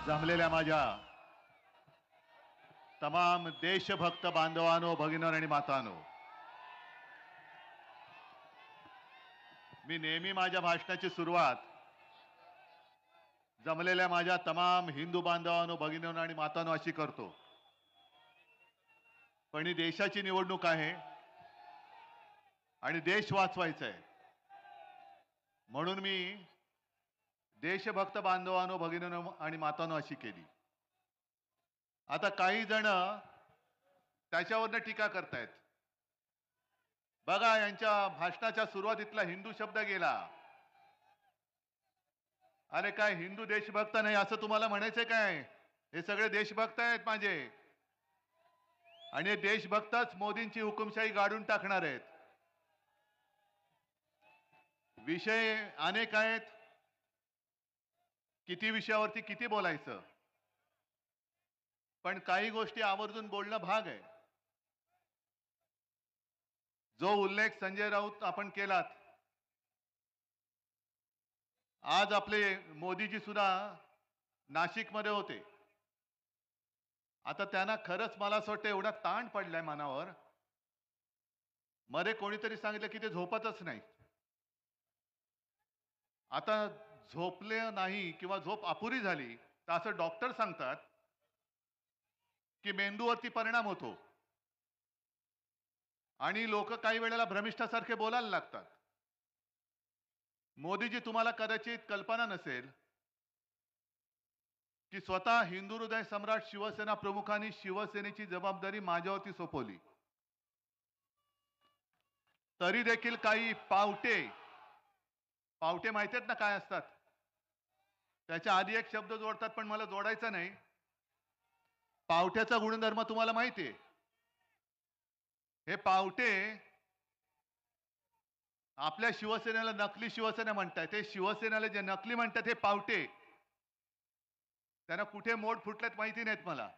जमलेल्या माझ्या तमाम देशभक्त बांधवांनो, भगिनींनो आणि मातांनो, मी नेहमी माझ्या भाषणाची सुरुवात जमलेल्या माझ्या तमाम हिंदू बांधवांनो, भगिनींनो आणि मातांनो अशी करतो. पण ही देशाची निवडणूक आहे आणि देश वाचवायचा आहे, म्हणून मी देशभक्त बांधवांनो, भगिनींनो आणि मातांनो अशी केली. आता काही जण त्याच्यावरनं टीका करतायत. बघा, यांच्या भाषणाच्या सुरुवातीतला हिंदू शब्द गेला. अरे काय हिंदू देशभक्त नाही असं तुम्हाला म्हणायचंय काय? हे सगळे देशभक्त आहेत माझे, आणि हे देशभक्तच मोदींची हुकुमशाही गाडून टाकणार आहेत. विषय अनेक आहेत, किती विषयावरती किती बोलायचं, पण काही गोष्टी आवर्जून बोलणं भाग आहे. जो उल्लेख संजय राऊत आपण केलात, आज आपले मोदीजी सुद्धा नाशिकमध्ये होते. आता त्यांना खरंच मला असं वाटतं एवढा ताण पडलाय मनावर. मध्ये कोणीतरी सांगितलं की ते झोपतच नाही. आता झोपले नाही किंवा झोप अपुरी झाली तर असं डॉक्टर सांगतात की मेंदूवरती परिणाम होतो आणि लोक काही वेळेला भ्रमिष्ठासारखे बोलायला लागतात. मोदीजी, तुम्हाला कदाचित कल्पना नसेल की स्वतः हिंदू हृदय सम्राट शिवसेना प्रमुखांनी शिवसेनेची जबाबदारी माझ्यावरती सोपवली. तरी देखील काही पावटे पावटे माहिती आहेत ना काय असतात? त्याच्या आधी एक शब्द जोडतात, पण मला जोडायचा नाही. पावट्याचा गुणधर्म तुम्हाला माहिती आहे. हे पावटे आपल्या शिवसेनेला नकली शिवसेना म्हणतात. ते शिवसेनेला जे नकली म्हणतात हे पावटे, त्यांना कुठे मोड फुटलेत माहिती नाहीत मला.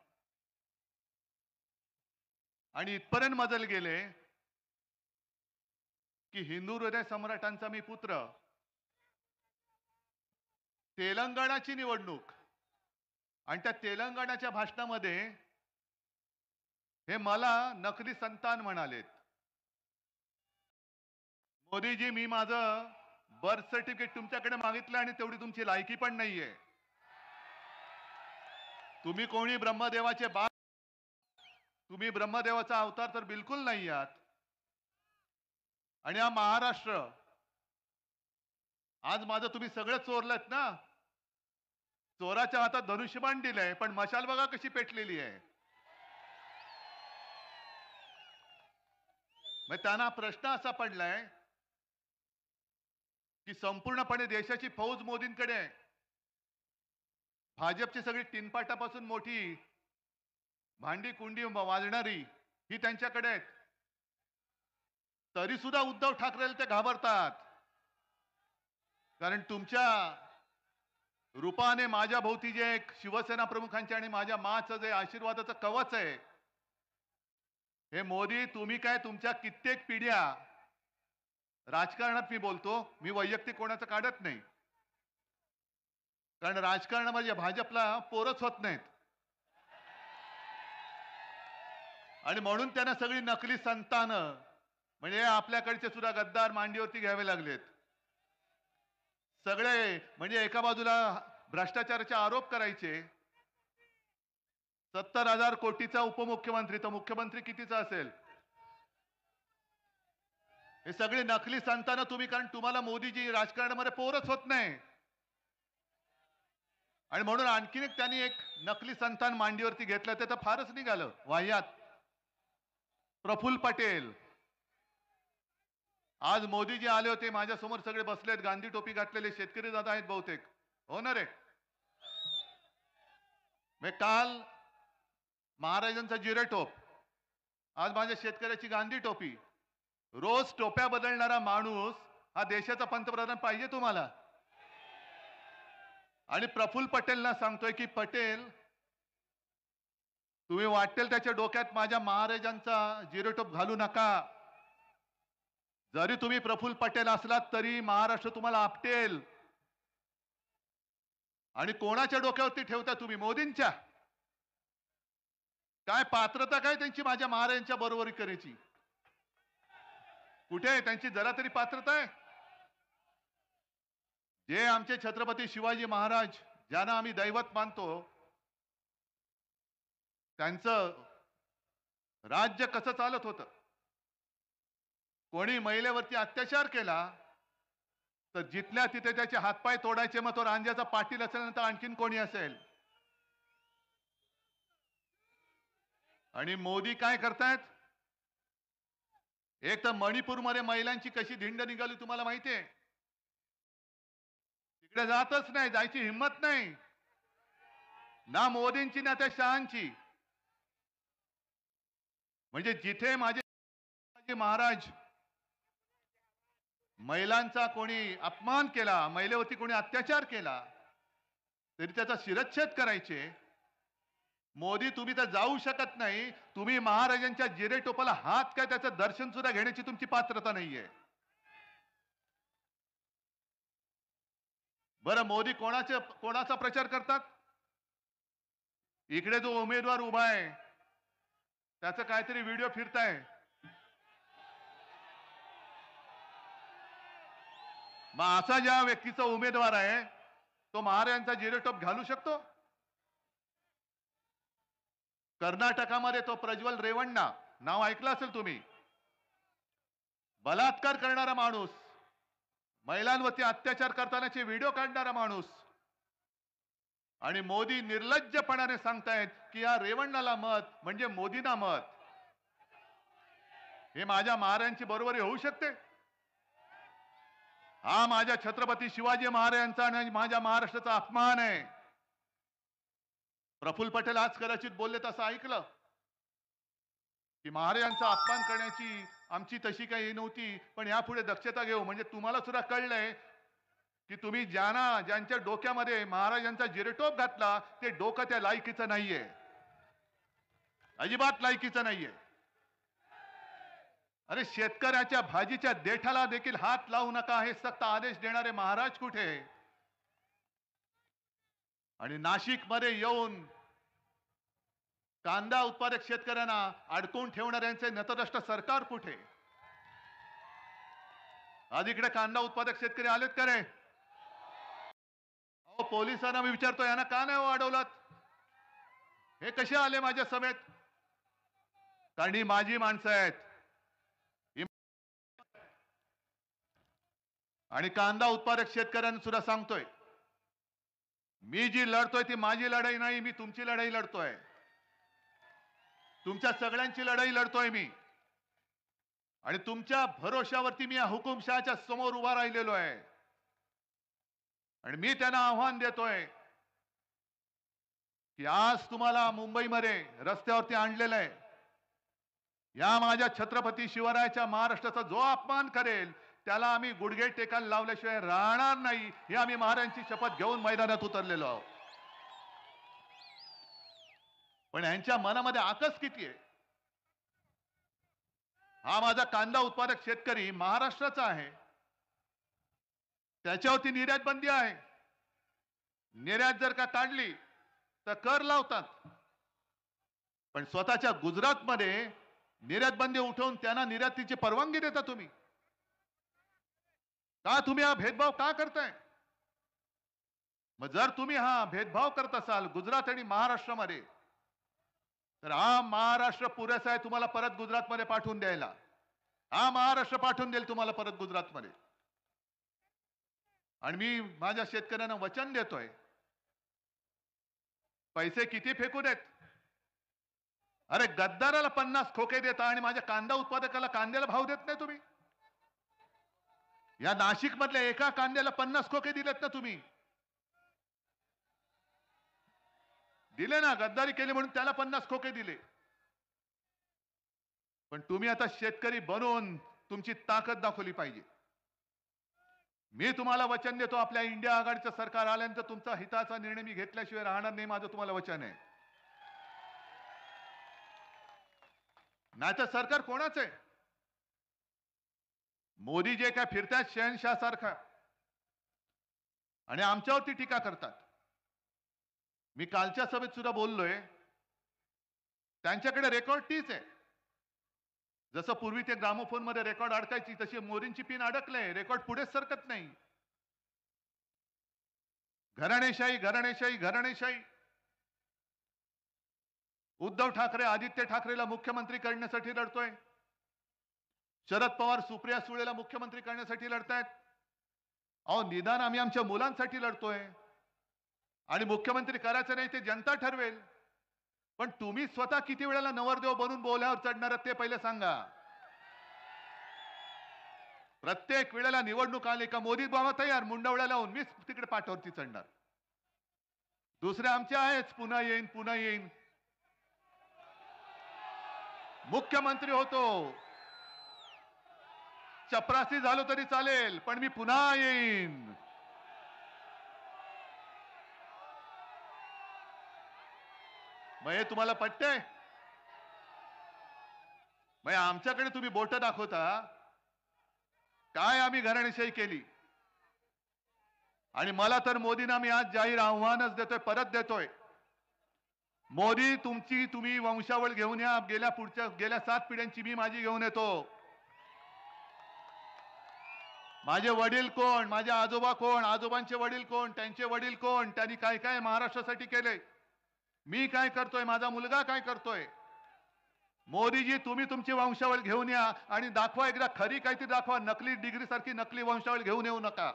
आणि इथपर्यंत मजल गेले की हिंदू हृदय सम्राटांचा मी पुत्र, तेलंगणाची निवडणूक आणि त्या तेलंगणाच्या भाषणामध्ये हे मला नकली संतान म्हणालेत. मोदीजी, मी माझं बर्थ सर्टिफिकेट तुमच्याकडे मागितलं आणि तेवढी तुमची लायकी पण नाहीये. तुम्ही कोणी ब्रह्मदेवाचे तुम्ही ब्रह्मदेवाचा अवतार तर बिलकुल नाही आहात. आणि हा महाराष्ट्र आज माझं तुम्ही सगळं चोरलत ना. चोराच्या हातात धनुष्यबाण दिलंय, पण मशाल बघा कशी पेटलेली आहे. मग त्यांना प्रश्न असा पडलाय की संपूर्णपणे देशाची फौज मोदींकडे आहे. भाजपची सगळी टिनपाटापासून मोठी भांडी कुंडी वाजणारी ही त्यांच्याकडे आहेत. तरी सुद्धा उद्धव ठाकरे ते घाबरतात, कारण तुमच्या रूपाने माझ्या भोवती जे एक शिवसेना प्रमुखांचे आणि माझ्या माचं जे आशीर्वादाचं कवच आहे, हे मोदी, तुम्ही काय तुमच्या कित्येक पिढ्या राजकारणात, मी बोलतो, मी वैयक्तिक कोणाचं काढत नाही, कारण राजकारणामध्ये भाजपला पोरच होत नाहीत. आणि म्हणून त्यांना सगळी नकली संतानं म्हणजे आपल्याकडचे सुद्धा गद्दार मांडीवरती घ्यावे लागलेत. सगळे म्हणजे एका बाजूला भ्रष्टाचाराचे आरोप करायचे. 70,000 कोटीचा उपमुख्यमंत्री, तर मुख्यमंत्री कितीचा असेल? हे सगळे नकली संतानं तुम्ही, कारण तुम्हाला मोदीजी राजकारणामध्ये पोरच होत नाही. आणि म्हणून आणखीन एक त्यांनी एक नकली संतान मांडीवरती घेतलं, ते तर फारच निघालं वाह्यात. प्रफुल्ल पटेल. आज मोदीजी आले होते, माझ्या समोर सगळे बसलेत, गांधी टोपी घातलेले शेतकरी दादा आहेत बहुतेक, हो ना रे? मी काल महाराजांचा जिरेटोप, आज माझ्या शेतकऱ्याची गांधी टोपी. रोज टोप्या बदलणारा माणूस हा देशाचा पंतप्रधान पाहिजे तुम्हाला? आणि प्रफुल्ल पटेलना सांगतोय की पटेल, तुम्ही वाटेल त्याच्या डोक्यात माझ्या महाराजांचा जिरेटोप घालू नका. जरी तुम्ही प्रफुल्ल पटेल असलात तरी महाराष्ट्र तुम्हाला आपटेल. आणि कोणाच्या डोक्यावरती ठेवता तुम्ही? मोदींच्या? काय पात्रता काय त्यांची माझ्या महाराजांच्या बरोबरी करायची? कुठे आहे त्यांची जरा तरी पात्रता आहे? जे आमचे छत्रपती शिवाजी महाराज ज्यांना आम्ही दैवत मानतो, त्यांचं राज्य कसं चालत होतं? कोणी महिलेवरती अत्याचार केला तर जिथल्या तिथे त्याचे हातपाय तोडायचे, मग तो रांजाचा पाटील असेल नंतर आणखीन कोणी असेल. आणि मोदी काय करतायत? एक तर मणिपूरमध्ये महिलांची कशी धिंड निघाली तुम्हाला माहितीये? तिकडे जातच नाही, जायची हिंमत नाही, ना मोदींची ना त्या शहांची. म्हणजे जिथे माझे शिवाजी महाराज महिलांचा कोणी अपमान केला, महिलेवरती कोणी अत्याचार केला, तरी त्याचा शिरच्छेद करायचे. मोदी तुम्ही तर जाऊ शकत नाही, तुम्ही महाराजांच्या जिरे टोपाला हात काय त्याचं दर्शन सुद्धा घेण्याची तुमची पात्रता नाहीये. बरं, मोदी कोणाचा प्रचार करतात? इकडे जो उमेदवार उभा आहे त्याचं काहीतरी व्हिडिओ फिरताय. मग असा ज्या व्यक्तीचा उमेदवार आहे तो महाराजांचा जिरेटोप घालू शकतो? कर्नाटकामध्ये तो प्रज्वल रेवण्णा, नाव ऐकलं असेल तुम्ही, बलात्कार करणारा माणूस, महिलांवरती अत्याचार करतानाचे व्हिडिओ काढणारा माणूस. आणि मोदी निर्लज्जपणाने सांगतायत की या रेवण्णाला मत म्हणजे मोदींना मत. हे माझ्या महाराजांची बरोबरी होऊ शकते? हा माझ्या छत्रपती शिवाजी महाराजांचा आणि माझ्या महाराष्ट्राचा अपमान आहे. प्रफुल्ल पटेल आज कदाचित बोलले तसं ऐकलं की महाराजांचा अपमान करण्याची आमची तशी काही नव्हती, पण यापुढे दक्षता घेऊ. म्हणजे तुम्हाला सुद्धा कळलंय की तुम्ही ज्यांच्या डोक्यामध्ये महाराजांचा जिरेटोप घातला ते डोकं त्या लायकीचं नाहीये, अजिबात लायकीचं नाहीये. अरे, शेतकऱ्याच्या भाजीच्या देठाला देखील हात लावू नका हे सक्त आदेश देणारे महाराज कुठे? आणि नाशिक मध्ये येऊन कांदा उत्पादक शेतकऱ्यांना अडकून ठेवणाऱ्यांचे नतद्रष्ट सरकार कुठे? आज इकडे कांदा उत्पादक शेतकरी आलेत का रे? अहो, पोलिसांना मी विचारतो, यांना का नाही अडवलात? हे कसे आले माझ्या सभेत? कारण ही माझी माणसं आहेत. आणि कांदा उत्पादक शेतकऱ्यांना सुद्धा सांगतोय, मी जी लढतोय ती माझी लढाई नाही, मी तुमची लढाई लढतोय, तुमच्या सगळ्यांची लढाई लढतोय मी. आणि तुमच्या भरोशावरती मी या हुकुमशहाच्या समोर उभा राहिलेलो आहे. आणि मी त्यांना आव्हान देतोय की आज तुम्हाला मुंबईमध्ये रस्त्यावरती आणलेलं आहे. या माझ्या छत्रपती शिवरायाच्या महाराष्ट्राचा जो अपमान करेल त्याला आम्ही गुडघे टेकायला लावल्याशिवाय राहणार नाही, हे आम्ही महाराजांची शपथ घेऊन मैदानात उतरलेलो आहोत. पण यांच्या मनामध्ये आकस किती आहे? हा माझा कांदा उत्पादक शेतकरी महाराष्ट्राचा आहे, त्याच्यावरती निर्यात बंदी आहे. निर्यात जर का काढली तर कर लावतात, पण स्वतःच्या गुजरातमध्ये निर्यात बंदी उठवून त्यांना निर्यातीची परवानगी देता तुम्ही. का तुम्ही हा भेदभाव का करताय? मग जर तुम्ही हा भेदभाव करत असाल गुजरात आणि महाराष्ट्रामध्ये, तर हा महाराष्ट्र पुरेसा आहे तुम्हाला परत गुजरातमध्ये पाठवून द्यायला. हा महाराष्ट्र पाठवून देईल तुम्हाला परत गुजरातमध्ये. आणि मी माझ्या शेतकऱ्यांना वचन देतोय, पैसे किती फेकू देत. अरे, गद्दाराला 50 खोके देता आणि माझ्या कांदा उत्पादकाला कांद्याला भाव देत नाही तुम्ही. या नाशिक मधल्या एका कांद्याला 50 खोके दिलेत ना तुम्ही. दिले ना, गद्दारी केली म्हणून त्याला 50 खोके दिले. पण तुम्ही आता शेतकरी बनून तुमची ताकद दाखवली पाहिजे. मी तुम्हाला वचन देतो, आपल्या इंडिया आघाडीचं सरकार आल्यानंतर तुमचा हिताचा निर्णय मी घेतल्याशिवाय राहणार नाही, माझं तुम्हाला वचन आहे. नाहीतर सरकार कोणाचं आहे? मोदी जे काय फिरतात शहनशाह सारखा आणि आमच्यावरती टीका करतात. मी कालच्या सभेत सुद्धा बोललोय, त्यांच्याकडे रेकॉर्ड तीच आहे. जसं पूर्वी ते ग्रामोफोन मध्ये रेकॉर्ड अडकायची, तशी मोदींची पिन अडकले, रेकॉर्ड पुढेच सरकत नाही. घराणेशाही घराणेशाही घराणेशाही. उद्धव ठाकरे आदित्य ठाकरेला मुख्यमंत्री करण्यासाठी लढतोय. शरद पवार सुप्रिया सुळेला मुख्यमंत्री करण्यासाठी लढतायत. अहो निदान आम्ही आमच्या मुलांसाठी लढतोय. आणि मुख्यमंत्री करायचं नाही ते जनता ठरवेल. पण तुम्ही स्वतः किती वेळेला नवरदेव बनून बोल्यावर चढणार ते पहिले सांगा. प्रत्येक वेळेला निवडणूक आली का मोदी बाबा तयार, मुंडवळ्या लावून मीच तिकडे पाठावरती चढणार. दुसरे आमचे आहेच, पुन्हा येईन पुन्हा येईन. मुख्यमंत्री होतो, चपरासी झालो तरी चालेल, पण मी पुन्हा येईन. मग हे तुम्हाला पटतंय? मग आमच्याकडे तुम्ही बोट दाखवता काय आम्ही घराणेशाही केली. आणि मला तर मोदींना मी आज जाहीर आव्हानच देतोय, परत देतोय. मोदी तुम्ही वंशावळ घेऊन या. गेल्या 7 पिढ्यांची मी माझी घेऊन येतो. माझे वडील कोण, माझे आजोबा कोण, आजोबांचे वडील कोण, त्यांचे वडील कोण, त्यांनी काय काय महाराष्ट्रासाठी केले, मी काय करतोय, माझा मुलगा काय करतोय. मोदीजी तुम्ही तुमची वंशावळ घेऊन या आणि दाखवा, एकदा खरी काहीतरी दाखवा. नकली डिग्री सारखी नकली वंशावळ घेऊन येऊ नका.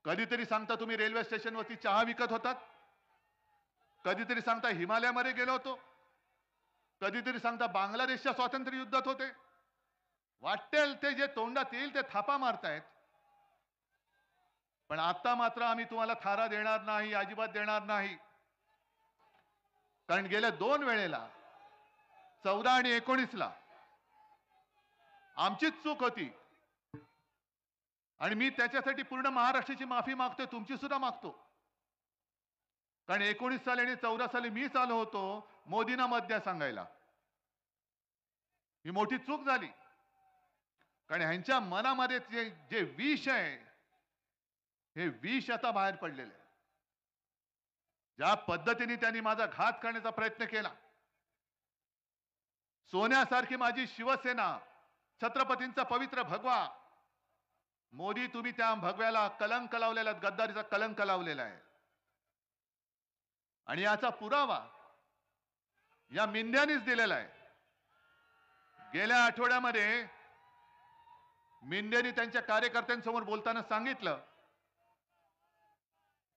कधीतरी सांगता तुम्ही रेल्वे स्टेशनवरती चहा विकत होतात, कधीतरी सांगता हिमालयामध्ये गेलो होतो, कधीतरी सांगता बांगलादेशच्या स्वातंत्र्य युद्धात होते. वाटेल ते जे तोंडात येईल ते थापा मारतायत. पण आता मात्र आम्ही तुम्हाला थारा देणार नाही, अजिबात देणार नाही. कारण गेल्या 2 वेळेला 14 आणि 19ला आमचीच चूक होती. आणि मी त्याच्यासाठी पूर्ण महाराष्ट्राची माफी मागतोय, तुमची सुद्धा मागतो. कारण 19 साली आणि 14 साली मीच आलो होतो मोदींना मत द्या सांगायला. ही मोठी चूक झाली. कारण ह्यांच्या मनामध्ये जे विष आहे, हे विष आता बाहेर पडलेलं आहे. ज्या पद्धतीने त्यांनी माझा घात करण्याचा प्रयत्न केला, सोन्यासारखी माझी शिवसेना, छत्रपतींचा पवित्र भगवा, मोदी तुम्ही त्या भगव्याला कलंक लावलेला, गद्दारीचा कलंक लावलेला आहे. आणि याचा पुरावा या मिंद्यांनीच दिलेला आहे. गेल्या आठवड्यामध्ये मिंद्यांनी त्यांच्या कार्यकर्त्यांसमोर बोलताना सांगितलं,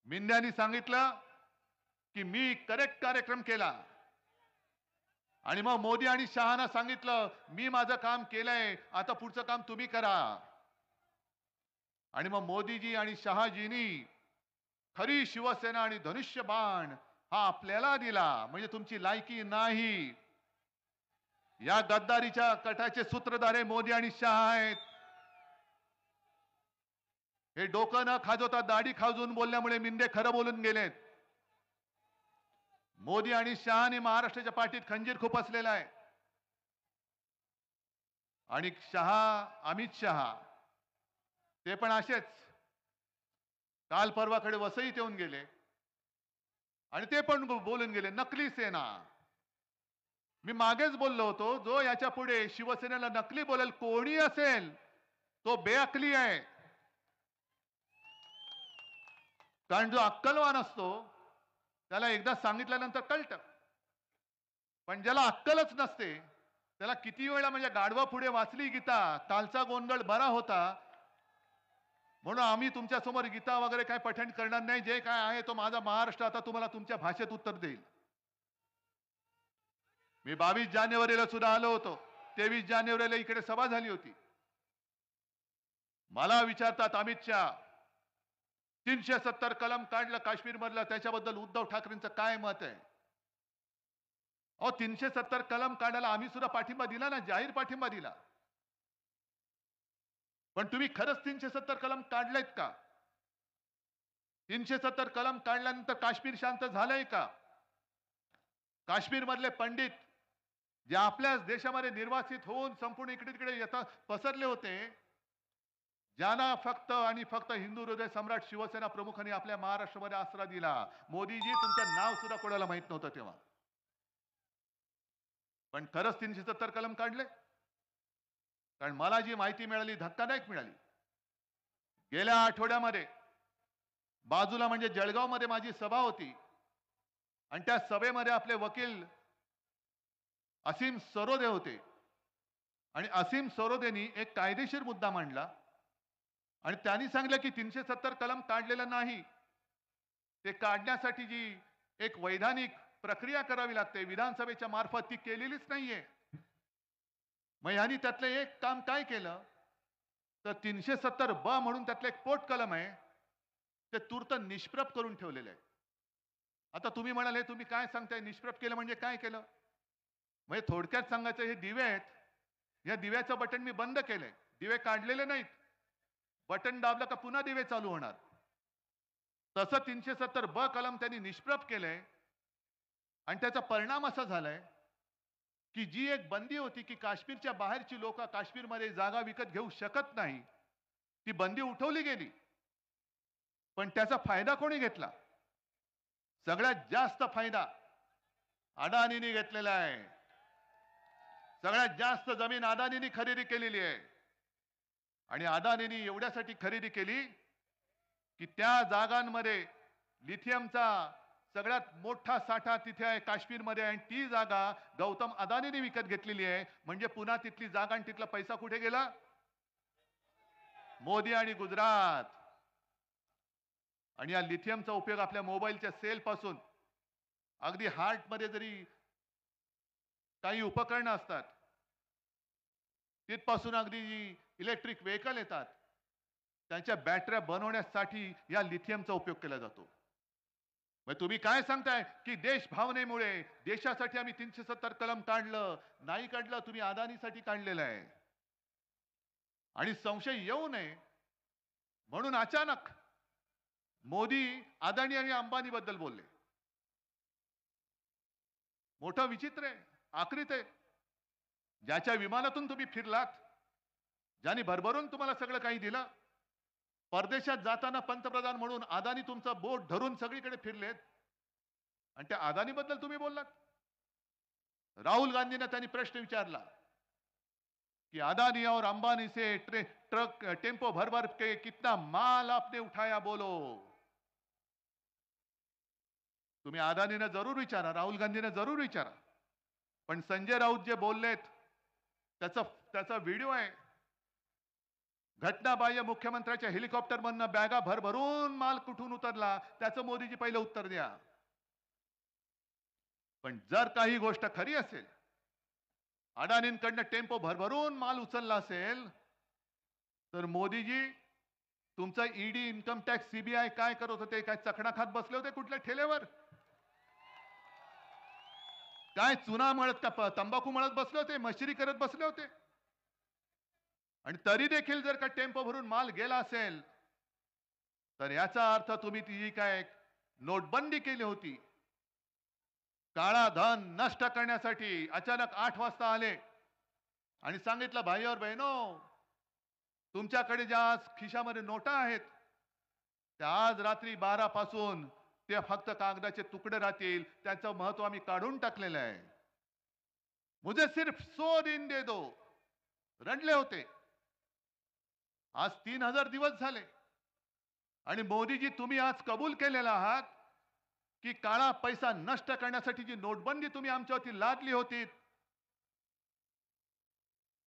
मिंद्यांनी सांगितलं की मी करेक्ट कार्यक्रम केला. आणि मग मोदी आणि शहाना सांगितलं मी माझं काम केलंय, आता पुढचं काम तुम्ही करा. आणि मग मोदीजी आणि शहाजींनी खरी शिवसेना आणि धनुष्यबाण हा आपल्याला दिला. म्हणजे तुमची लायकी नाही. या गद्दारीच्या कटाचे सूत्रधारे मोदी आणि शहा आहेत. हे डोकं न खाजवता दाढी खाजवून बोलल्यामुळे मिंदे खरं बोलून गेलेत. मोदी आणि शहाने महाराष्ट्राच्या पाठीत खंजीर खुपसलेला आहे. आणि शहा, अमित शहा ते पण असेच काल परवाकडे वसईत येऊन गेले आणि ते पण बोलून गेले नकली सेना. मी मागेच बोललो होतो, जो याच्या पुढे शिवसेनेला नकली बोलेल कोणी असेल तो बेअकली आहे. कारण जो अक्कलवान असतो त्याला एकदा सांगितल्यानंतर कळतं. पण ज्याला अक्कलच नसते त्याला किती वेळा, म्हणजे गाढवा पुढे वाचली गीता, कालचा गोंधळ बरा होता, म्हणून आम्ही तुमच्या समोर गीता वगैरे काय पठण करणार नाही. जे काय आहे तो माझा महाराष्ट्र आता तुम्हाला तुमच्या भाषेत उत्तर देईल. मी 22 जानेवारीला सुद्धा आलो होतो, 23 जानेवारीला इकडे सभा झाली होती. मला विचारतात अमित शहा 370 कलम काढलं काश्मीर मधलं, त्याच्याबद्दल उद्धव ठाकरेंचं काय मत आहे. अहो 370 कलम काढायला आम्ही सुद्धा पाठिंबा दिला ना, जाहीर पाठिंबा दिला. पण तुम्ही खरंच 370 कलम काढलेत का? 370 कलम काढल्यानंतर काश्मीर शांत झालंय का? काश्मीर मधले पंडित जे आपल्याच देशामध्ये निर्वासित होऊन संपूर्ण इकडे तिकडे पसरले होते, ज्यांना फक्त आणि फक्त हिंदू हृदय सम्राट शिवसेना प्रमुखांनी आपल्या महाराष्ट्रामध्ये आसरा दिला. मोदीजी तुमचं नाव सुद्धा कोणाला माहित नव्हतं तेव्हा. पण खरंच 370 कलम काढले. कारण मला जी माहिती मिळाली धक्कादायक मिळाली. गेल्या आठवड्यामध्ये बाजूला म्हणजे जळगावमध्ये माझी सभा होती आणि त्या सभेमध्ये आपले वकील असीम सरोदे होते आणि असीम सरोदेनी एक कायदेशीर मुद्दा मांडला आणि त्यांनी सांगितलं की 370 कलम काढलेलं नाही. ते काढण्यासाठी जी एक वैधानिक प्रक्रिया करावी लागते विधानसभेच्या मार्फत ती केलेलीच नाहीये. मग ह्यांनी त्यातलं एक काम काय केलं तर 370 ब म्हणून त्यातलं एक पोट कलम आहे ते तूर्त निष्प्रभ करून ठेवलेलं आहे. आता तुम्ही म्हणाले तुम्ही काय सांगताय निष्प्रभ केलं म्हणजे काय केलं? म्हणजे थोडक्यात सांगायचं हे दिवे आहेत. या दिव्याचं बटन मी बंद केलंय. दिवे काढलेले नाहीत. बटन दाबलं का पुन्हा दिवे चालू होणार. तसं 370 ब कलम त्यांनी निष्प्रभ केलंय आणि त्याचा परिणाम असा झालाय की जी एक बंदी होती की काश्मीरच्या बाहेरची लोक काश्मीरमध्ये जागा विकत घेऊ शकत नाही ती बंदी उठवली गेली. पण त्याचा फायदा कोणी घेतला? सगळ्यात जास्त फायदा अदानींनी घेतलेला आहे. सगळ्यात जास्त जमीन अदानींनी खरेदी केलेली आहे आणि अदानींनी एवढ्यासाठी खरेदी केली की त्या जागांमध्ये लिथियमचा सगळ्यात मोठा साठा तिथे आहे काश्मीरमध्ये आणि ती जागा गौतम अदानींनी विकत घेतलेली आहे. म्हणजे पुन्हा तिथली जागा आणि तिथला पैसा कुठे गेला? मोदी आणि गुजरात. आणि या लिथियमचा उपयोग आपल्या मोबाईलच्या सेल पासून अगदी हार्टमध्ये जरी काही उपकरणं असतात तिथपासून अगदी इलेक्ट्रिक व्हेकल येतात त्यांच्या बॅटऱ्या बनवण्यासाठी या लिथियमचा उपयोग केला जातो. मग तुम्ही काय सांगताय की देश भावनेमुळे देशासाठी आम्ही 370 कलम काढलं नाही काढलं तुम्ही अदानीसाठी काढलेलं आहे. आणि संशय येऊ नये म्हणून अचानक मोदी अदानी आणि अंबानी बद्दल बोलले. मोठं विचित्र आहे आखरीत आहे. ज्याच्या विमानातून तुम्ही फिरलात ज्यांनी भरभरून तुम्हाला सगळं काही दिलं परदेशात जाताना पंतप्रधान म्हणून अदानी तुमचं बोट धरून सगळीकडे फिरलेत आणि त्या अदानी बद्दल तुम्ही बोललात. राहुल गांधींना त्यांनी प्रश्न विचारला कि अदानी और अंबानी से ट्रक टेम्पो भर भर के कितना माल आपने उठाया बोलो. तुम्ही अदानींना जरूर विचारा राहुल गांधींना जरूर विचारा. पण संजय राऊत जे बोललेत त्याचा त्याचा व्हिडिओ आहे. घटनाबाह्य मुख्यमंत्र्याच्या हेलिकॉप्टर मधनं बॅगा भरभरून माल कुठून उतरला त्याचं मोदीजी पहिलं उत्तर द्या. पण जर काही गोष्ट खरी असेल अडाणींकडनं टेम्पो भरभरून माल उचलला असेल तर मोदीजी तुमचं ईडी इन्कम टॅक्स सीबीआय काय करत होते? काय चकणा खात बसले होते कुठल्या ठेल्यावर? काय चुना मळत का तंबाखू मळत बसले होते? मशिरी करत बसले होते? आणि तरी देखील जर का टेम्पो भरून माल गेला असेल तर याचा अर्थ तुम्ही ती काय नोटबंदी केली होती काळा धन नष्ट करण्यासाठी अचानक 8 वाजता आले आणि सांगितलं भाई और बहनो तुमच्याकडे ज्या आज खिशामध्ये नोटा आहेत त्या आज रात्री 12 पासून ते फक्त कागदाचे तुकडे राहतील. त्याचं महत्व आम्ही काढून टाकलेलं आहे. मुझे सिर्फ 100 दिन दे दो. रडले होते. आज 3000 दिवस झाले आणि मोदीजी तुम्ही आज कबूल केलेला आहात की काळा पैसा नष्ट करण्यासाठी जी नोटबंदी तुम्ही आमच्यावरती लादली होती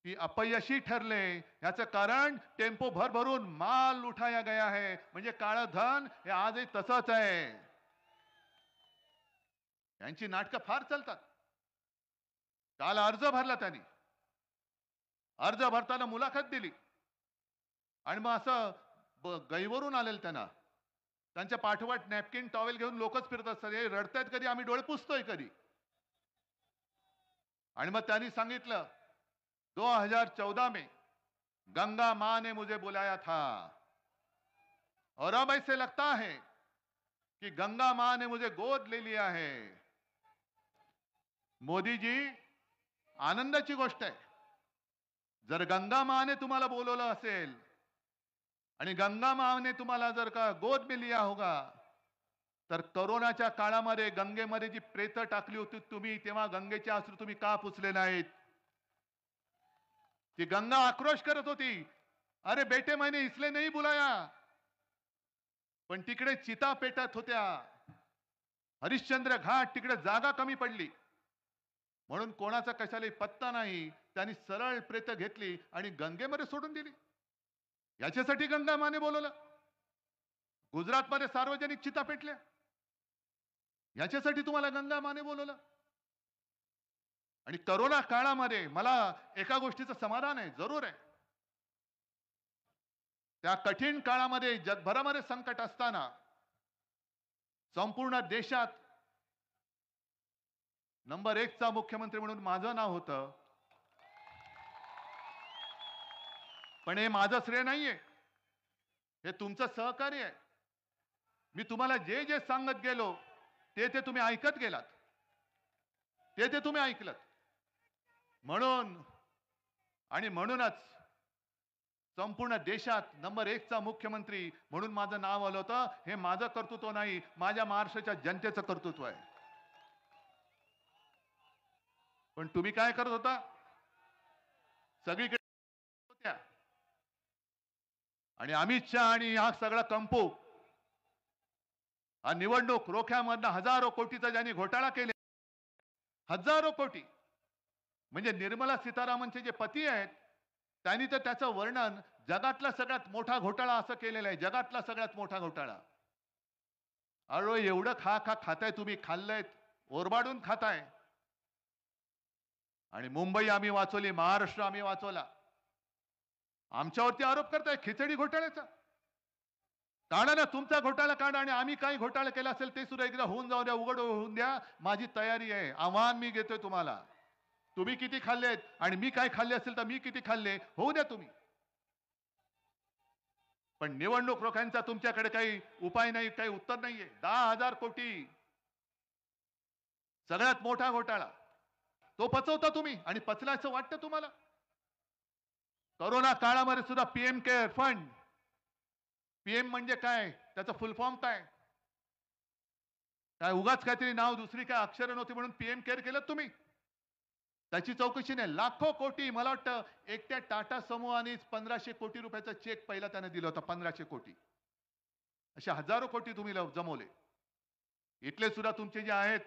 ती अपयशी ठरले. याचं कारण टेम्पो भरभरून माल उठाया गया है. म्हणजे काळं धन हे आजही तसंच आहे. यांची नाटकं फार चालतात. काल अर्ज भरला त्यांनी. अर्ज भरताना मुलाखत दिली आणि मग असं गैवरून आलेलं त्यांना त्यांच्या पाठोपाठ नॅपकिन टॉवेल घेऊन लोकच फिरत असतात. हे रडतायत कधी आम्ही डोळे पुसतोय कधी. आणि मग त्यांनी सांगितलं 2014 में गंगा मां ने मुझे बुलाया था और अब ऐसे लगता है कि गंगा मां ने मुझे गोद ले लिया है. मोदी जी आनंदाची गोष्ट आहे. जर गंगा मां ने तुम्हाला बोलवलं असेल आणि गंगा माँ ने तुम्हाला जर का गोद में लिया होगा, तर कोरोनाच्या काळामध्ये गंगेमध्ये जी प्रेत टाकली होती तुम्ही, तेव्हा गंगेचे अश्रू तुम्ही का पुसले नाहीत? ती गंगा आक्रोश करत होती, अरे बेटे मैंने इसलिए नहीं बुलाया. पण तिकडे चिता पेटत होत्या. हरिश्चंद्र घाट तिकडे जागा कमी पडली, म्हणून कोणाचा कशालाही पत्ता नाही. त्यांनी सरळ प्रेत घेतली आणि गंगेमध्ये सोडून दिली. याच्यासाठी गंगा माने बोलवलं. गुजरातमध्ये सार्वजनिक चिता पेटल्या, याच्यासाठी तुम्हाला गंगा माने बोलवलं. आणि करोना काळामध्ये मला एका गोष्टीचं समाधान आहे, जरूर आहे. त्या कठीण काळामध्ये जगभरामध्ये संकट असताना संपूर्ण देशात नंबर 1 चा मुख्यमंत्री म्हणून माझं नाव होतं. पण हे माझं श्रेय नाहीये, हे तुमचं सहकार्य आहे. मी तुम्हाला जे जे सांगत गेलो ते ते तुम्ही ऐकत गेलात, ते ते तुम्ही ऐकलत. म्हणून आणि म्हणूनच संपूर्ण देशात नंबर 1 चा मुख्यमंत्री म्हणून माझं नाव आलं होतं. हे माझं कर्तृत्व नाही, माझ्या महाराष्ट्राच्या जनतेचं कर्तृत्व आहे. पण तुम्ही काय करत होता? सगळीकडे होत्या. आणि अमित शहा आणि हा सगळा कंपू, हा निवडणूक रोख्यामधनं हजारो कोटीचा ज्यांनी घोटाळा केले, हजारो कोटी. म्हणजे निर्मला सीतारामनचे जे पती आहेत, त्यांनी तर त्याचं वर्णन जगातला सगळ्यात मोठा घोटाळा असं केलेलं आहे, जगातला सगळ्यात मोठा घोटाळा. अरे एवढं खाताय तुम्ही, खाल्लंय, ओरबाडून खाताय. आणि मुंबई आम्ही वाचवली, महाराष्ट्र आम्ही वाचवला. आमच्यावरती आरोप करताय खिचडी घोटाळ्याचा. काढा ना तुमचा घोटाळा काढा, आणि आम्ही काही घोटाळा केला असेल ते सुद्धा एकदा होऊन जाऊ द्या, उघड होऊन द्या. माझी तयारी आहे. आव्हान मी घेतोय तुम्हाला. तुम्ही किती खाल्लेत आणि मी काय खाल्ले असेल तर मी किती खाल्ले, होऊ द्या तुम्ही. पण निवडणूक रोख्यांचा तुमच्याकडे काही उपाय नाही, काही उत्तर नाहीये. 10,000 कोटी सगळ्यात मोठा घोटाळा तो पचवता तुम्ही, आणि पचल्याचं वाटतं तुम्हाला. कोरोना काळामध्ये सुद्धा पीएम केअर फंड, पीएम म्हणजे काय, त्याचं फुल फॉर्म काय? काय उगाच काहीतरी नाव, दुसरी काय अक्षरं नव्हती म्हणून पीएम केअर केलं तुम्ही? त्याची चौकशी नाही. लाखो कोटी, मला वाटतं एकट्या टाटा समूहाने 1500 कोटी रुपयाचा चेक पहिला त्याने दिला होता. 1500 कोटी. अशा हजारो कोटी तुम्ही जमवले. इथले सुद्धा तुमचे जे आहेत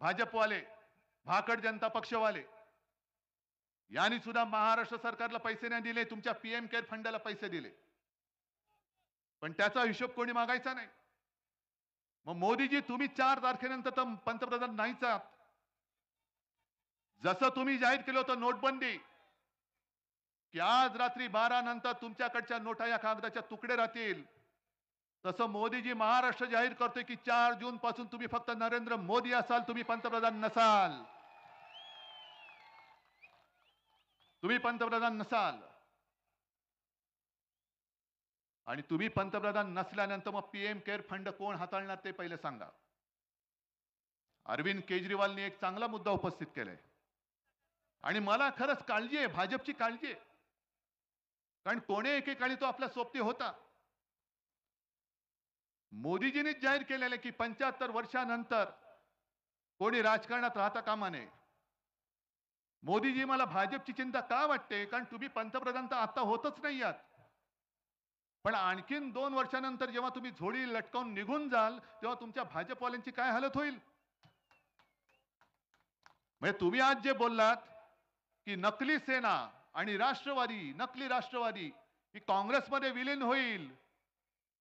भाजपवाले, भाकड जनता पक्षवाले, यांनी सुद्धा महाराष्ट्र सरकारला पैसे नाही दिले, तुमच्या पीएम केअर फंडाला पैसे दिले. पण त्याचा हिशोब कोणी मागायचा नाही. मग मोदीजी तुम्ही 4 तारखेनंतर तर पंतप्रधान नाहीच आहात. जसं तुम्ही जाहीर केलं होतं नोटबंदी, की आज रात्री 12 नंतर तुमच्याकडच्या नोटा या कागदाच्या तुकडे राहतील, तसं मोदीजी महाराष्ट्र जाहीर करतोय की 4 जून पासून तुम्ही फक्त नरेंद्र मोदी असाल, तुम्ही पंतप्रधान नसाल. तुम्ही पंतप्रधान नसाल. आणि तुम्ही पंतप्रधान नसल्यानंतर मग पीएम केअर फंड कोण हाताळणार ते पहिले सांगा. अरविंद केजरीवालनी एक चांगला मुद्दा उपस्थित केलाय, आणि मला खरंच काळजी आहे, भाजपची काळजी आहे. कारण कोणे एकेकाळी तो आपला सोबती होता. मोदीजींनीच जाहीर केलेलं की 75 वर्षानंतर कोणी राजकारणात राहता कामा नये. मोदीजी, मला भाजपची चिंता का वाटते? कारण तुम्ही पंतप्रधान तर आता होतच नाही आहात. पण आणखीन 2 वर्षानंतर जेव्हा तुम्ही झोळी लटकावून निघून जाल, तेव्हा तुमच्या भाजपवाल्यांची काय हालत होईल? म्हणजे तुम्ही आज जे बोललात की नकली सेना आणि राष्ट्रवादी, नकली राष्ट्रवादी ही काँग्रेसमध्ये विलीन होईल.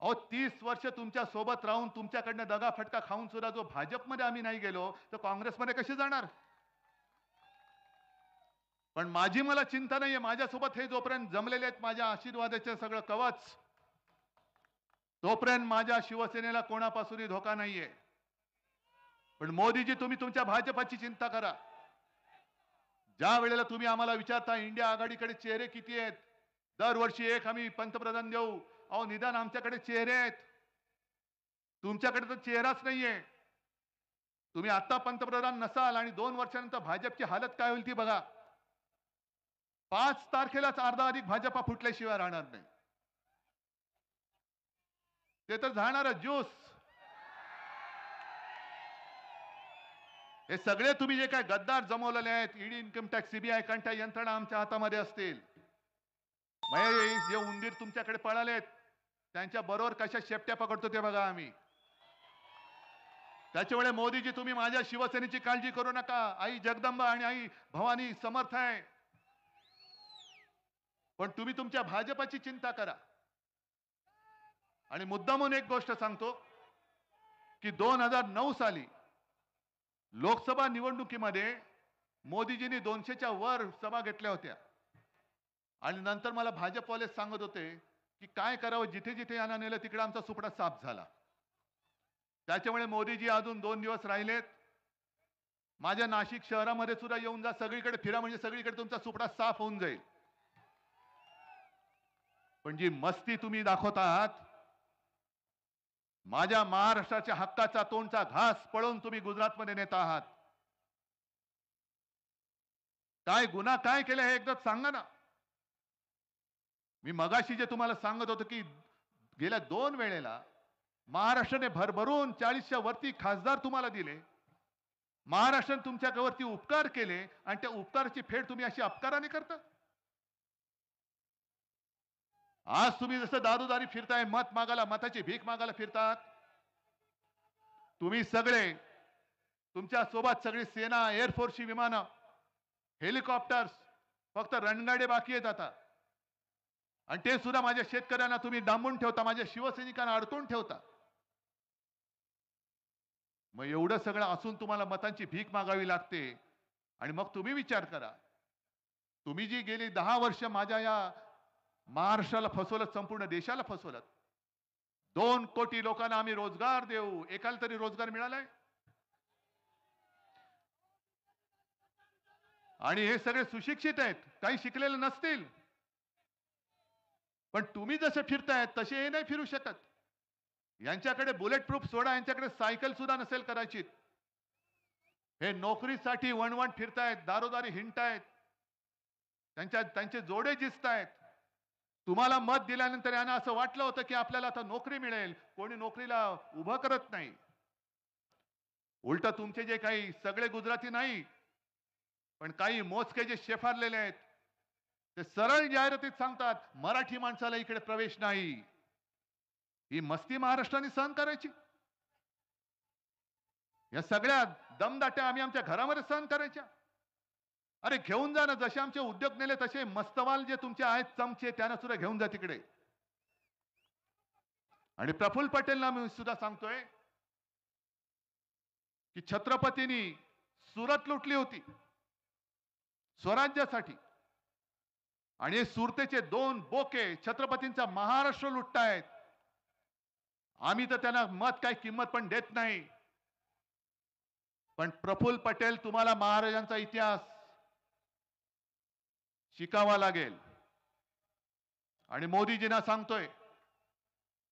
अहो 30 वर्ष तुमच्या सोबत राहून तुमच्याकडनं दगाफटका खाऊन सुद्धा जो भाजपमध्ये आम्ही नाही गेलो, तर काँग्रेसमध्ये कशी जाणार? पण माझी मला चिंता नाहीये. माझ्यासोबत हे जोपर्यंत जमलेले आहेत माझ्या आशीर्वादाचे सगळं कवच, तोपर्यंत माझ्या शिवसेनेला कोणापासूनही धोका नाहीये. पण मोदीजी, तुम्ही तुमच्या भाजपाची चिंता करा. ज्या वेळेला तुम्ही आम्हाला विचारता इंडिया आघाडीकडे चेहरे किती आहेत, दरवर्षी एक आम्ही पंतप्रधान देऊ. अहो निदान आमच्याकडे चेहरे आहेत, तुमच्याकडे तर चेहराच नाहीये. तुम्ही आता पंतप्रधान नसाल आणि 2 वर्षानंतर भाजपची हालत काय होईल ती बघा. 5 तारखेलाच अर्धा अधिक भाजपा फुटल्याशिवाय राहणार नाही. ते तर जाणारच ज्यूस. हे सगळे तुम्ही जे काय गद्दार जमवलेले आहेत, ईडी, इन्कम टॅक्स, सीबीआय, कंटा यंत्रणा आमच्या हातामध्ये असतील. जे उंदीर तुमच्याकडे पळालेत त्यांच्या बरोबर कशा शेपट्या पकडतो ते बघा आम्ही. त्याच्यामुळे मोदीजी तुम्ही माझ्या शिवसेनेची काळजी करू नका. आई जगदंबा आणि आई भवानी समर्थ आहे. पण तुम्ही तुमच्या भाजपाची चिंता करा. आणि मुद्दामून एक गोष्ट सांगतो की 2009 साली लोकसभा निवडणुकीमध्ये मोदीजींनी 200च्या वर सभा घेतल्या होत्या. आणि नंतर मला भाजपवाले सांगत होते की काय करावं, जिथे जिथे यांना नेलं तिकडे आमचा सुपडा साफ झाला. त्याच्यामुळे मोदीजी अजून 2 दिवस राहिलेत. माझ्या नाशिक शहरामध्ये सुद्धा येऊन जा, सगळीकडे फिरा, म्हणजे सगळीकडे तुमचा सुपडा साफ होऊन जाईल. पण जी मस्ती तुम्ही दाखवत आहात, माझ्या महाराष्ट्राच्या हक्काचा तोंडचा घास पळवून तुम्ही गुजरातमध्ये नेत आहात. काय गुन्हा काय केले हे एकदा सांगा ना. मी मगाशी जे तुम्हाला सांगत होतो की गेल्या 2 वेळेला महाराष्ट्राने भरभरून 40च्या वरती खासदार तुम्हाला दिले. महाराष्ट्राने तुमच्यावरती उपकार केले आणि त्या उपकाराची फेड तुम्ही अशी अपकाराने करता. आज तुम्ही जसं दारोदारी फिरताय, मत मागायला, मताची भीक मागायला फिरतात. तुम्ही सगळे, तुमच्या सोबत सगळी सेना, एअरफोर्सची विमानं, हेलिकॉप्टर्स, फक्त रणगाडे बाकी आहेत आता. आणि ते सुद्धा माझ्या शेतकऱ्यांना तुम्ही डांबून ठेवता, माझ्या शिवसैनिकांना अडकून ठेवता. मग एवढं सगळं असून तुम्हाला मतांची भीक मागावी लागते. आणि मग तुम्ही विचार करा, तुम्ही जी गेली 10 वर्ष माझ्या या महाराष्ट्राला फसवलं, संपूर्ण देशाला फसवलं. 2 कोटी लोकांना आम्ही रोजगार देऊ, एकाला तरी रोजगार मिळालाय? आणि हे सगळे सुशिक्षित आहेत, काही शिकलेले नसतील. पण तुम्ही जसे फिरतायत तसे हे नाही फिरू शकत. यांच्याकडे बुलेट प्रूफ सोडा, यांच्याकडे सायकल सुद्धा नसेल कदाचित. हे नोकरीसाठी वणवण फिरतायत, दारोदारी हिंडतायत, त्यांचे जोडे जिसतायत. तुम्हाला मत दिल्यानंतर यांना असं वाटलं होतं की आपल्याला आता नोकरी मिळेल, कोणी नोकरीला उभं करत नाही. उलट तुमचे जे काही सगळे गुजराती नाही, पण काही मोजके जे शेफारलेले आहेत, ते सरळ जाहिरातीत सांगतात मराठी माणसाला इकडे प्रवेश नाही. ही मस्ती महाराष्ट्राने सहन करायची? या सगळ्या दमदाट्या आम्ही आमच्या घरामध्ये सहन करायच्या? अरे घेऊन जा ना, जसे आमचे उद्योग नेले तसे मस्तवाल जे तुमचे आहेत चमचे, त्यांना सुद्धा घेऊन जा तिकडे. आणि प्रफुल्ल पटेलला मी सुद्धा सांगतोय की छत्रपतींनी सुरत लुटली होती स्वराज्यासाठी, आणि सुरतेचे 2 बोके छत्रपतींचा महाराष्ट्र लुटतायत. आम्ही तर त्यांना मत काही किंमत पण देत नाही. पण प्रफुल्ल पटेल, तुम्हाला महाराजांचा इतिहास शिकावा लागेल. आणि मोदीजींना सांगतोय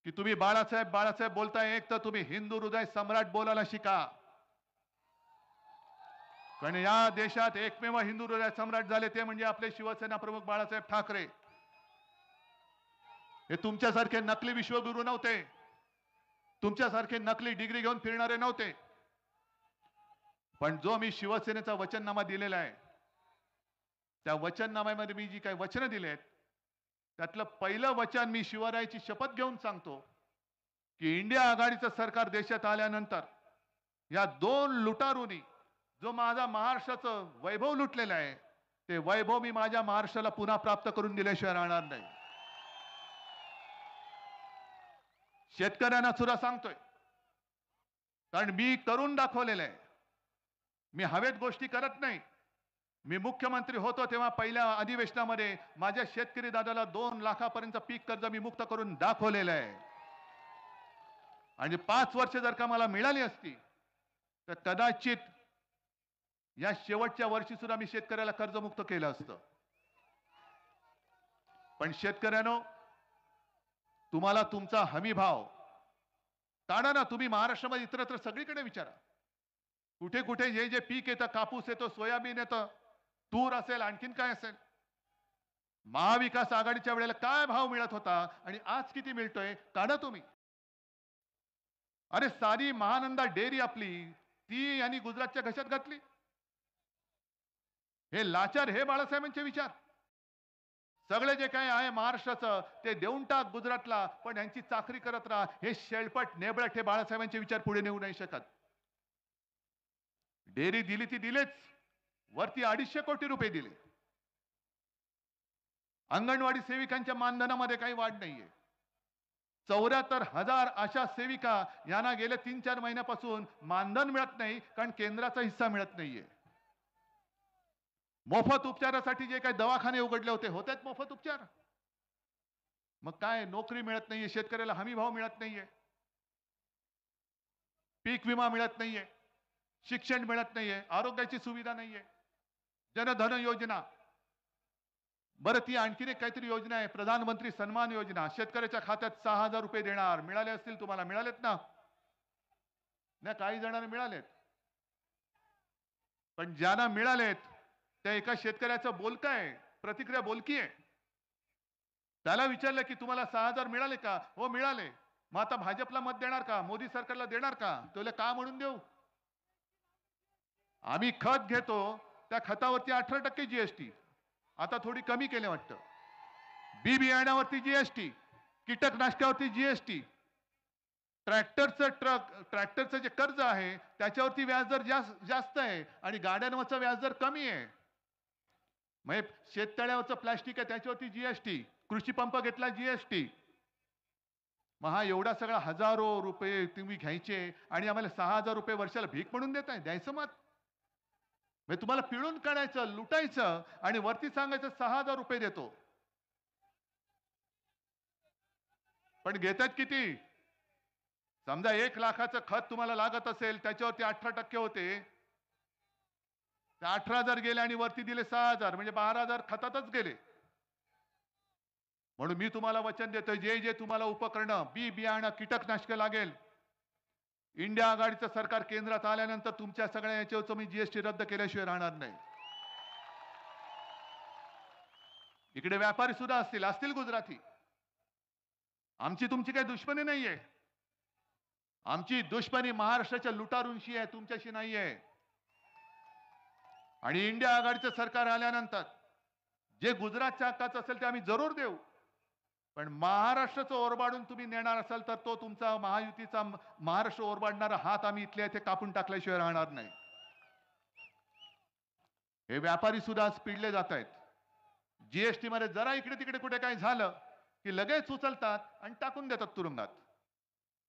की तुम्ही बाळासाहेब बाळासाहेब बोलताय, एक तर तुम्ही हिंदू हृदय सम्राट बोलायला शिका. कारण या देशात एकमेव हिंदू हृदय सम्राट झाले ते म्हणजे आपले शिवसेना प्रमुख बाळासाहेब ठाकरे. हे तुमच्यासारखे नकली विश्वगुरू नव्हते, तुमच्यासारखे नकली डिग्री घेऊन फिरणारे नव्हते. पण जो मी शिवसेनेचा वचननामा दिलेला आहे, त्या वचननाम्यामध्ये मी जी काही वचनं दिलेत, त्यातलं पहिलं वचन मी शिवरायाची शपथ घेऊन सांगतो की इंडिया आघाडीचं सरकार देशात आल्यानंतर या 2 लुटारूंनी जो माझा महाराष्ट्राचं वैभव लुटलेलं आहे, ते वैभव मी माझ्या महाराष्ट्राला पुन्हा प्राप्त करून दिल्याशिवाय राहणार नाही. शेतकऱ्यांना सुद्धा सांगतोय, कारण मी करून दाखवलेलं आहे. मी हवेत गोष्टी करत नाही. मी मुख्यमंत्री होतो तेव्हा पहिल्या अधिवेशनामध्ये माझ्या शेतकरी दादाला 2 लाखापर्यंत पीक कर्ज मी मुक्त करून दाखवलेलं आहे. आणि 5 वर्ष जर का मला मिळाली असती तर कदाचित या शेवटच्या वर्षी सुद्धा मी शेतकऱ्याला कर्जमुक्त केलं असतं. पण शेतकऱ्यांनो, तुम्हाला तुमचा हमी भाव काढा ना. तुम्ही महाराष्ट्रामध्ये इतरत्र सगळीकडे विचारा, कुठे कुठे जे जे पीक येतं, कापूस येतो, सोयाबीन येतं, तूर असेल, आणखीन काय असेल, महाविकास आघाडीच्या वेळेला काय भाव मिळत होता आणि आज किती मिळतोय, काढा तुम्ही. अरे सारी महानंदा डेअरी आपली ती यांनी गुजरातच्या घशात घातली. हे लाचार, हे बाळासाहेबांचे विचार. सगळे जे काही आहे महाराष्ट्राचं ते देऊन टाक गुजरातला, पण यांची चाकरी करत राहा. हे शेळपट नेबळट हे बाळासाहेबांचे विचार पुढे नेऊ नाही शकत. डेअरी दिली ती दिलेच, वरती 250 कोटी रुपये दिले. अंगणवाडी सेविकांच्या मानधनामध्ये काही वाढ नाहीये. 74,000 आशा सेविका यांना गेल्या 3-4 महिन्यापासून मानधन मिळत नाही, कारण केंद्राचा हिस्सा मिळत नाहीये. मोफत उपचारासाठी जे काही दवाखाने उघडले होते, होतेच मोफत उपचार. मग काय, नोकरी मिळत नाहीये, शेतकऱ्याला हमी भाव मिळत नाहीये, पीक विमा मिळत नाहीये, शिक्षण मिळत नाहीये, आरोग्याची सुविधा नाहीये, जनधन योजना. बरं, ती आणखीन एक काहीतरी योजना आहे, प्रधानमंत्री सन्मान योजना. शेतकऱ्याच्या खात्यात 6,000 रुपये देणार. मिळाले असतील तुम्हाला, मिळालेत ना? नाही, काही जणांना मिळालेत. पण ज्यांना मिळालेत त्या एका शेतकऱ्याचं बोलकं आहे, प्रतिक्रिया बोलकी आहे. त्याला विचारलं की तुम्हाला 6,000 मिळाले का? हो मिळाले. मग आता भाजपला मत देणार का? मोदी सरकारला देणार का? तुला का म्हणून देऊ? आम्ही खत घेतो, त्या खतावरती 18% जीएसटी, आता थोडी कमी केले वाटतं. बी बियाण्यावरती जीएसटी, कीटकनाशकावरती जीएसटी, ट्रॅक्टरचं जे कर्ज आहे त्याच्यावरती व्याजदर जास्त आहे आणि गाड्यांवरचा व्याजदर कमी आहे. म्हणजे शेततळ्यावरचं प्लास्टिक आहे त्याच्यावरती जीएसटी, कृषी पंप घेतला जीएसटी. मग हा एवढा सगळा हजारो रुपये तुम्ही घ्यायचे आणि आम्हाला 6,000 रुपये वर्षाला भीक म्हणून देताय? द्यायचं मत? म्हणजे तुम्हाला पिळून काढायचं, लुटायचं आणि वरती सांगायचं 6,000 रुपये देतो. पण घेतात किती? समजा 1 लाखाचं खत तुम्हाला लागत असेल, त्याच्यावरती 18% होते, 18,000 गेले आणि वरती दिले 6,000, म्हणजे 12,000 खतातच गेले. म्हणून मी तुम्हाला वचन देतो, जे जे तुम्हाला उपकरणं, बी बियाणं, कीटकनाशक लागेल, इंडिया आघाडीचं सरकार केंद्रात आल्यानंतर तुमच्या सगळ्या याच्यावरचं मी जीएसटी रद्द केल्याशिवाय राहणार नाही. इकडे व्यापारी सुद्धा असतील गुजराती. आमची तुमची काही दुश्मनी नाहीये. आमची दुश्मनी महाराष्ट्राच्या लुटारूंशी आहे, तुमच्याशी नाहीये. आणि इंडिया आघाडीचं सरकार आल्यानंतर जे गुजरातच्या हक्काचं असेल ते आम्ही जरूर देऊ. पण महाराष्ट्राचं ओरबाडून तुम्ही नेणार असाल तर तो तुमचा महायुतीचा महाराष्ट्र ओरबाडणारा हात आम्ही इथल्या इथे कापून टाकल्याशिवाय राहणार नाही. हे व्यापारी सुद्धा आज पिडले जात आहेत. जीएसटी मध्ये जरा इकडे तिकडे कुठे काही झालं की लगेच उचलतात आणि टाकून देतात तुरुंगात.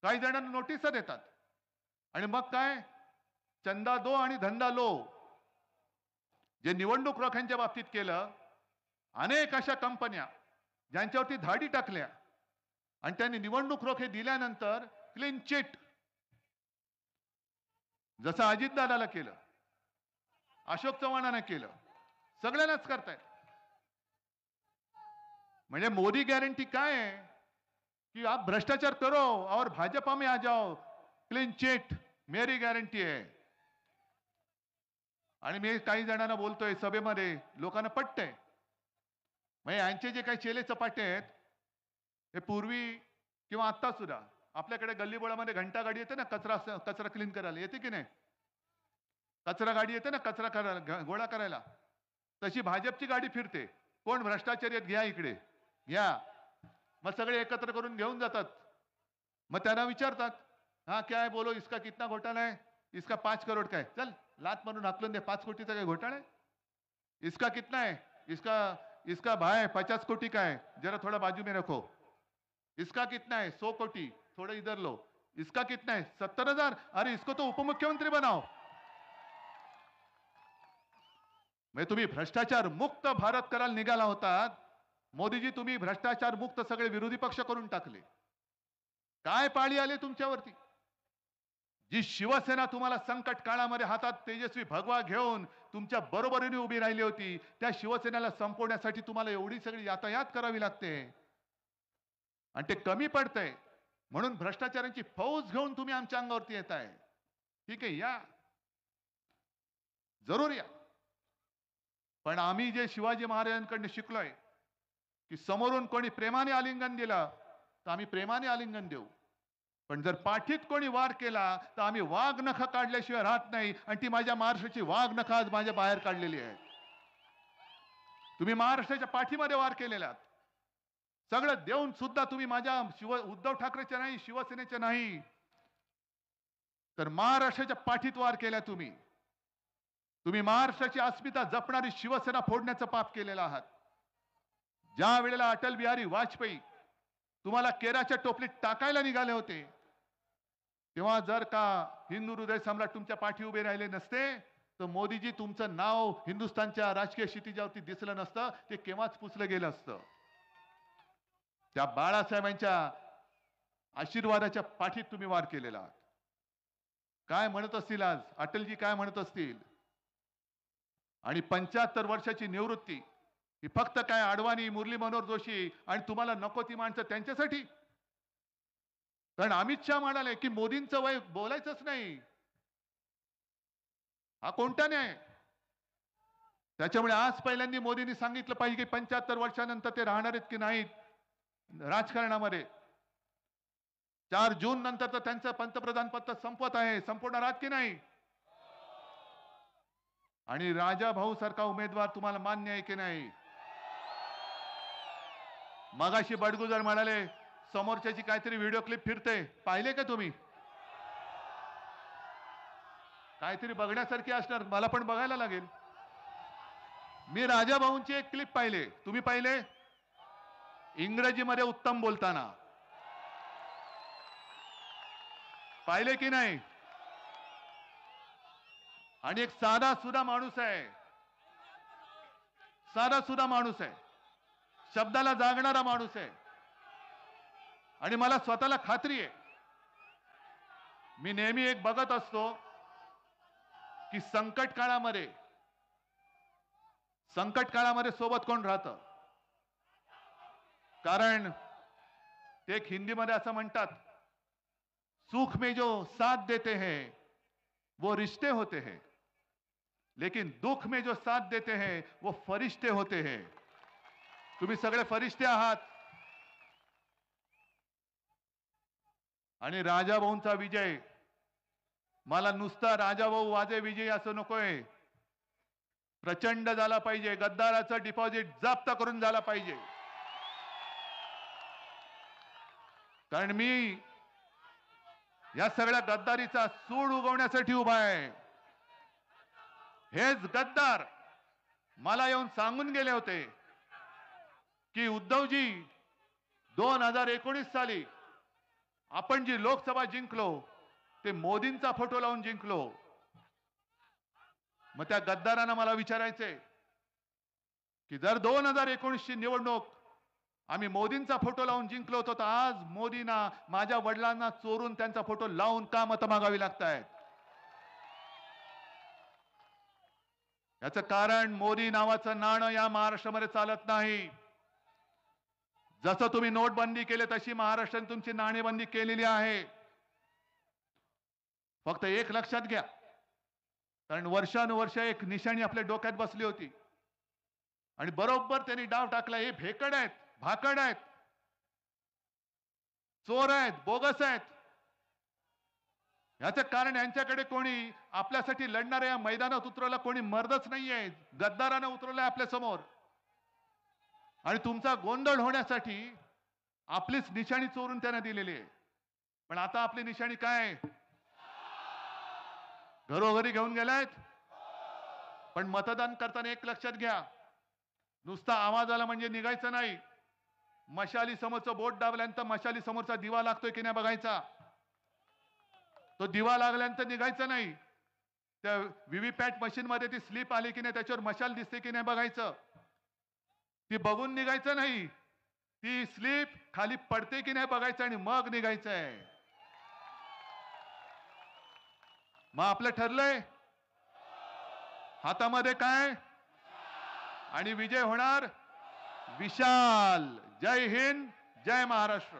काही जणांना नोटीस देतात आणि मग काय, चंदा दो आणि धंदा लो. जे निवडणूक रोख्यांच्या बाबतीत केलं, अनेक अशा कंपन्या ज्यांच्यावरती धाडी टाकल्या आणि त्यांनी निवडणूक रोखे दिल्यानंतर क्लीन चिट, जसं अजितदादाला केलं, अशोक चव्हाणांना केलं, सगळ्यांनाच करतायत. म्हणजे मोदी गॅरंटी काय आहे कि आप भ्रष्टाचार करो और भाजपा में आ जाओ, क्लीन चिट मेरी गॅरंटी आहे. आणि मी काही जणांना बोलतोय सभेमध्ये, लोकांना पटतंय. म्हणजे यांचे जे काही चेले चपाटे आहेत, हे पूर्वी किंवा आता सुद्धा आपल्याकडे गल्लीबोळामध्ये घंटा गाडी येते ना, कचरा क्लीन करायला येते की नाही? कचरा गाडी येते ना, कचरा करायला, गोळा करायला. तशी भाजपची गाडी फिरते. कोण भ्रष्टाचारी आहेत घ्या इकडे, घ्या. मग सगळे एकत्र करून घेऊन जातात. मग त्यांना विचारतात, हा क्या है बोलो, इसका कितना घोटाला है? इसका 5 करोड काय? चल लात मारून हाकलून दे. 5 कोटीचा काय घोटाळा है? इसका कितना है? इसका भाई 50 कोटी का है, जरा थोड़ा बाजू में रखो. इसका कितना है? 100 कोटी, थोड़ा इधर लो. इसका कितना है? 70,000. अरे इसको तो उपमुख्यमंत्री बनाओ. म्हणजे तुम्ही भ्रष्टाचार मुक्त भारत करायला निघाला होतात. मोदीजी, तुम्ही भ्रष्टाचार मुक्त सगळे विरोधी पक्ष करून टाकले. काय पाळी आले तुमच्यावरती? जी शिवसेना तुम्हाला संकट काळामध्ये हातात तेजस्वी भगवा घेऊन तुमच्या बरोबरीने उभी राहिली होती, त्या शिवसेनेला संपवण्यासाठी तुम्हाला एवढी सगळी यातायात करावी लागते आणि ते कमी पडतंय. म्हणून भ्रष्टाचारांची फौज घेऊन तुम्ही आमच्या अंगावरती येताय. ठीक आहे, या, जरूर या. पण आम्ही जे शिवाजी महाराजांकडून शिकलोय की समोरून कोणी प्रेमाने आलिंगन दिलं तर आम्ही प्रेमाने आलिंगन देऊ. पण जर पाठीत कोणी वार केला तर आम्ही वाघ नख काढल्याशिवाय राहत नाही, आणि ती माझ्या महाराष्ट्राची वाघ नख आज माझ्या बाहेर काढलेली आहेत. तुम्ही महाराष्ट्राच्या पाठीमध्ये वार केलेला आहात. सगळं देऊन सुद्धा तुम्ही माझ्या उद्धव ठाकरेच्या नाही, शिवसेनेच्या नाही, तर महाराष्ट्राच्या पाठीत वार केला. तुम्ही तुम्ही महाराष्ट्राची अस्मिता जपणारी शिवसेना फोडण्याचं पाप केलेलं आहात. ज्या वेळेला अटल बिहारी वाजपेयी तुम्हाला केराच्या टोपलीत टाकायला निघाले होते, तेव्हा जर का हिंदू हृदय सम्राट तुमच्या पाठी उभे राहिले नसते, तर मोदीजी तुमचं नाव हिंदुस्थानच्या राजकीय क्षितिजावरती दिसलं नसतं, ते केव्हाच पुसलं गेलं असतं. त्या बाळासाहेबांच्या आशीर्वादाच्या पाठीत तुम्ही वार केलेला आहात. काय म्हणत असतील आज अटलजी, काय म्हणत असतील? आणि 75 वर्षाची निवृत्ती ही फक्त काय अडवाणी, मुरली मनोहर जोशी आणि तुम्हाला नको ती माणसं त्यांच्यासाठी? कारण अमित शहा म्हणाले की मोदींचं वय बोलायचंच नाही. हा कोणता न्याय? त्याच्यामुळे आज पहिल्यांदा मोदींनी सांगितलं पाहिजे की 75 वर्षानंतर ते राहणार आहेत की नाहीत राजकारणामध्ये. 4 जून नंतर तर त्यांचं पंतप्रधान पद संपत आहे, संपवणार आहात की नाही? आणि राजा भाऊ सारखा उमेदवार तुम्हाला मान्य आहे की नाही? मगाशी बडगुजर म्हणाले समोरच्याची काहीतरी व्हिडिओ क्लिप फिरते, पाहिले का तुम्ही? काहीतरी बघण्यासारखी असणार, मला पण बघायला लागेल. मी राजा भाऊंची एक क्लिप पाहिले, तुम्ही पाहिले? इंग्रजीमध्ये उत्तम बोलताना पाहिले की नाही? आणि एक साधा सुधा माणूस आहे, साधा सुधा माणूस आहे, शब्दाला जागणारा माणूस आहे. आणि मला स्वतःला खात्री आहे, मी नेहमी एक बघत असतो की संकट काळामध्ये सोबत कोण राहतं. कारण ते एक हिंदीमध्ये असं म्हणतात, सुख में जो साथ देते हैं वो रिश्ते होते हैं, लेकिन दुख में जो साथ देते हैं वो फरिश्ते होते हैं. तुम्ही सगळे फरिश्ते आहात. आणि राजाभाऊंचा विजय मला नुसता राजाभाऊ वाजे विजय असं नकोय, प्रचंड झाला पाहिजे. गद्दाराचं डिपॉझिट जप्त करून झाला पाहिजे. कारण मी या सगळ्या गद्दारीचा सूड उगवण्यासाठी उभा आहे. हेच गद्दार मला येऊन सांगून गेले होते की उद्धवजी 2019 साली आपण जी लोकसभा जिंकलो ते मोदींचा फोटो लावून जिंकलो. मग त्या गद्दारांना मला विचारायचे की जर 2019 ची निवडणूक आम्ही मोदींचा फोटो लावून जिंकलो होतो, तर आज मोदींना माझ्या वडिलांना चोरून त्यांचा फोटो लावून का मतं मागावी लागतायत? याचं कारण मोदी नावाचं नाणं या महाराष्ट्रामध्ये चालत नाही. जसं तुम्ही नोटबंदी केली तशी महाराष्ट्राने तुमची नाणेबंदी केलेली आहे. फक्त एक लक्षात घ्या, कारण वर्षानुवर्ष एक निशाणी आपल्या डोक्यात बसली होती आणि बरोबर त्यांनी डाव टाकला. हे भेकड आहेत, भाकड आहेत, चोर आहेत, बोगस आहेत. याचं कारण यांच्याकडे कोणी आपल्यासाठी लढणाऱ्या या मैदानात उतरवला कोणी मर्दच नाहीये, गद्दारानं उतरवलंय आपल्या समोर. आणि तुमचा गोंधळ होण्यासाठी आपलीच निशाणी चोरून त्याने दिलेली आहे. पण आता आपली निशाणी काय? घरोघरी घेऊन गेलायत. पण मतदान करताना एक लक्षात घ्या, नुसता आवाज आला म्हणजे निघायचं नाही. मशाली समोरचं बोट दाबल्यानंतर मशाली समोरचा दिवा लागतोय की नाही बघायचा. तो दिवा लागल्यानंतर निघायचं नाही. त्या व्हीव्हीपॅट मशीन मध्ये ती स्लिप आली की नाही, त्याच्यावर मशाल दिसते की नाही बघायचं. ती बघून निघायचं नाही, ती स्लिप खाली पडते की नाही बघायचं आणि मग निघायचंय. मग आपलं ठरलंय हातामध्ये काय, आणि विजय होणार विशाल. जय हिंद, जय महाराष्ट्र.